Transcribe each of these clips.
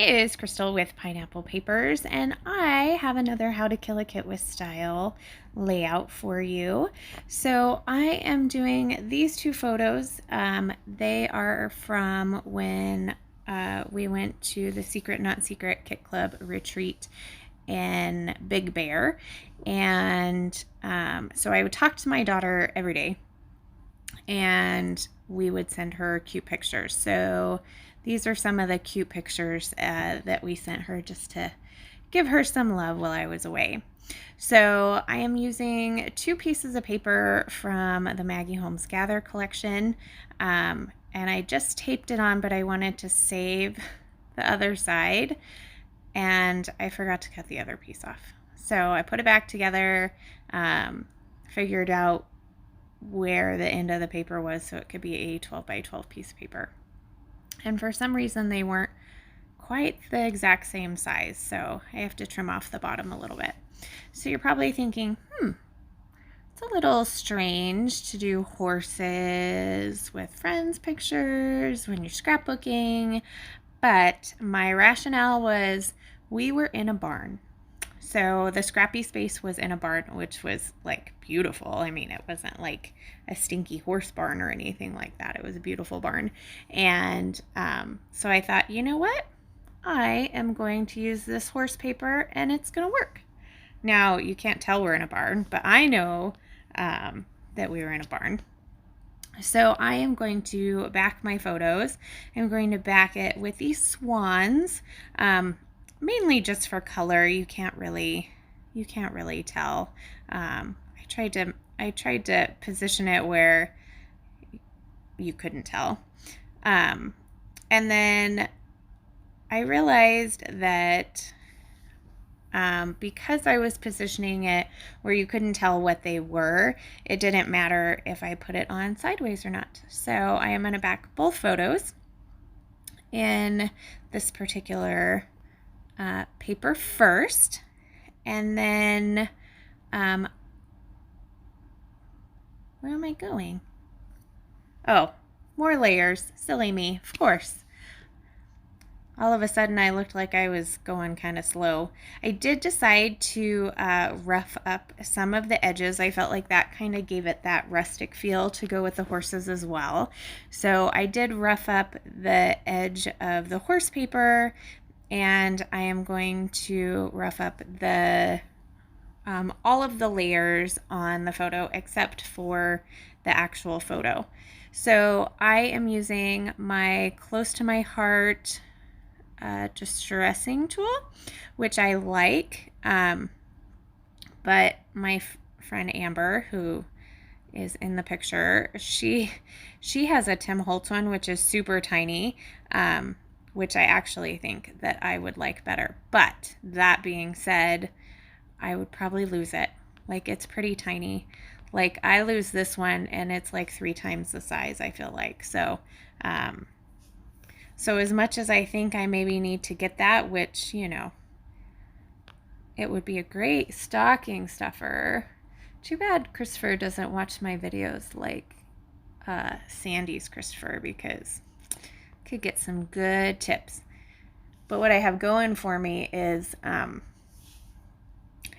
is Crystal with Pineapple Papers, and I have another How to Kill a Kit with Style layout for you. So I am doing these two photos. They are from when we went to the Secret Not Secret Kit Club retreat in Big Bear. And so I would talk to my daughter every day, and we would send her cute pictures. So these are some of the cute pictures that we sent her just to give her some love while I was away. So I am using two pieces of paper from the Maggie Holmes Gather collection, and I just taped it on, but I wanted to save the other side, and I forgot to cut the other piece off. So I put it back together, figured out where the end of the paper was so it could be a 12 by 12 piece of paper. And for some reason they weren't quite the exact same size, so I have to trim off the bottom a little bit. So you're probably thinking, it's a little strange to do horses with friends pictures when you're scrapbooking, but my rationale was we were in a barn. So the scrappy space was in a barn, which was like beautiful. I mean, it wasn't like a stinky horse barn or anything like that. It was a beautiful barn. And so I thought, you know what? I am going to use this horse paper and it's going to work. Now, you can't tell we're in a barn, but I know that we were in a barn. So I am going to back my photos. I'm going to back it with these swans. Mainly just for color. You can't really tell. I tried to position it where you couldn't tell. And then I realized that because I was positioning it where you couldn't tell what they were, it didn't matter if I put it on sideways or not. So I am going to back both photos in this particular paper first, and then where am I going? Oh, more layers. Silly me, of course. All of a sudden I looked like I was going kind of slow. I did decide to rough up some of the edges. I felt like that kind of gave it that rustic feel to go with the horses as well. So I did rough up the edge of the horse paper, and I am going to rough up the all of the layers on the photo except for the actual photo. So I am using my Close to My Heart distressing tool, which I like, but my friend Amber, who is in the picture, she has a Tim Holtz one, which is super tiny, which I actually think that I would like better. But that being said, I would probably lose it. Like, it's pretty tiny. Like, I lose this one and it's like 3 times the size, I feel like. So as much as I think I maybe need to get that, which, you know, it would be a great stocking stuffer. Too bad Christopher doesn't watch my videos like Sandy's Christopher, because could get some good tips. But what I have going for me is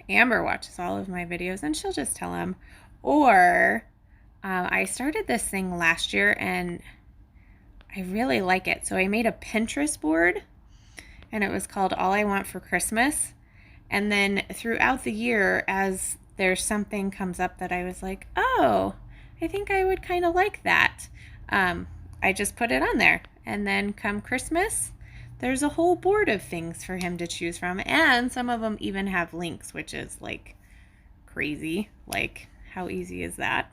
Amber watches all of my videos and she'll just tell him. Or I started this thing last year and I really like it. So I made a Pinterest board and it was called All I Want for Christmas. And then throughout the year, as there's something comes up that I was like, oh, I think I would kind of like that, I just put it on there. And then come Christmas, there's a whole board of things for him to choose from. And some of them even have links, which is like crazy. Like, how easy is that?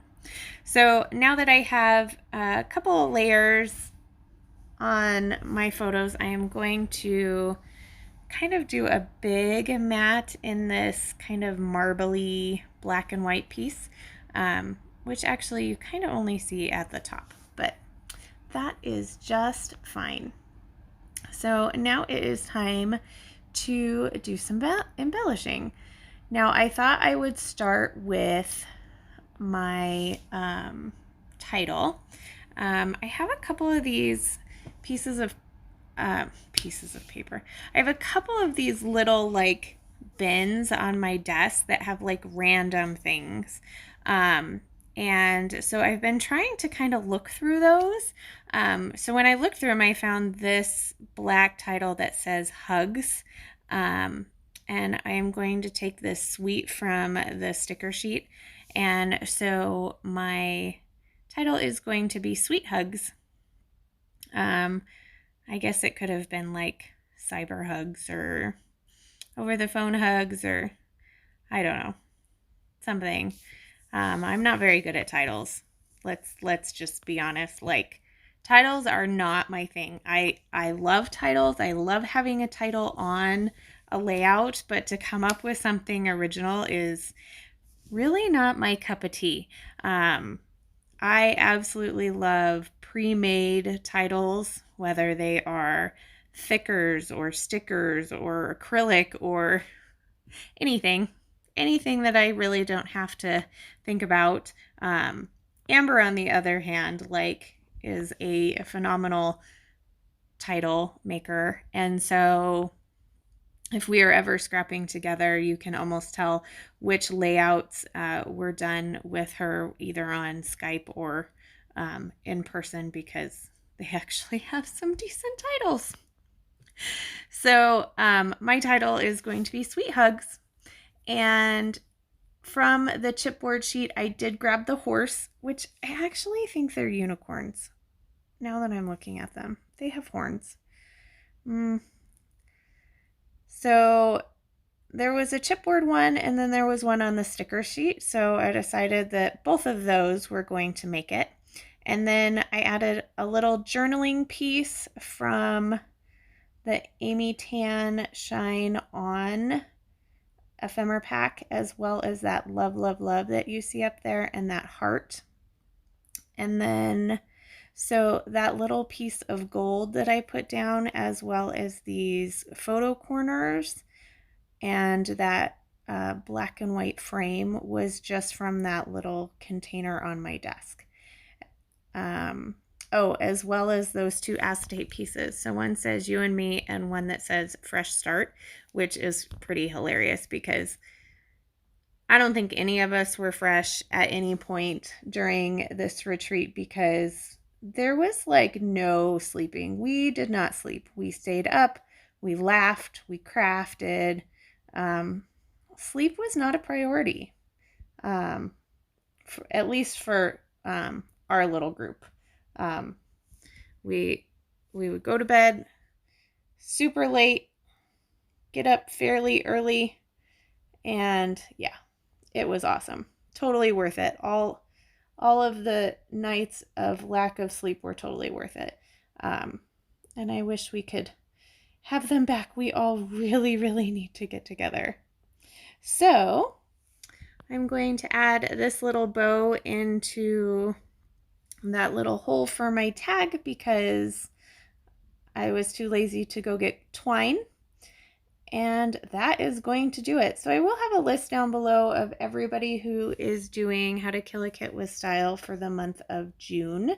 So now that I have a couple of layers on my photos, I am going to kind of do a big mat in this kind of marbly black and white piece, which actually you kind of only see at the top, but that is just fine. So now it is time to do some embellishing. Now I thought I would start with my title. I have a couple of these pieces of pieces of paper. I have a couple of these little like bins on my desk that have like random things. And so I've been trying to kind of look through those. So when I looked through them, I found this black title that says Hugs. And I am going to take this sweet from the sticker sheet. And so my title is going to be Sweet Hugs. I guess it could have been like cyber hugs or over the phone hugs or I don't know, something. I'm not very good at titles. Let's just be honest. Like titles are not my thing. I love titles. I love having a title on a layout, but to come up with something original is really not my cup of tea. I absolutely love pre-made titles, whether they are thickers or stickers or acrylic or anything that I really don't have to think about. Amber, on the other hand, like is a phenomenal title maker, and so if we are ever scrapping together, you can almost tell which layouts were done with her either on Skype or in person because they actually have some decent titles. So my title is going to be Sweet Hugs. And from the chipboard sheet, I did grab the horse, which I actually think they're unicorns. Now that I'm looking at them, they have horns. So there was a chipboard one and then there was one on the sticker sheet. So I decided that both of those were going to make it. And then I added a little journaling piece from the Amy Tan Shine On ephemera pack, as well as that love, love, love that you see up there and that heart. And then so that little piece of gold that I put down, as well as these photo corners and that black and white frame, was just from that little container on my desk. Oh, as well as those two acetate pieces. So one says you and me and one that says fresh start, which is pretty hilarious because I don't think any of us were fresh at any point during this retreat because there was like no sleeping. We did not sleep. We stayed up, we laughed, we crafted. Sleep was not a priority, at least for our little group. We would go to bed super late, get up fairly early, and yeah, it was awesome. Totally worth it. All of the nights of lack of sleep were totally worth it. And I wish we could have them back. We all really, really need to get together. So I'm going to add this little bow into that little hole for my tag because I was too lazy to go get twine. And that is going to do it. So I will have a list down below of everybody who is doing How to Kill a Kit with Style for the month of June.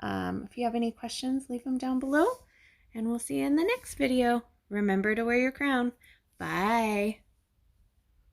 If you have any questions, leave them down below. And we'll see you in the next video. Remember to wear your crown. Bye.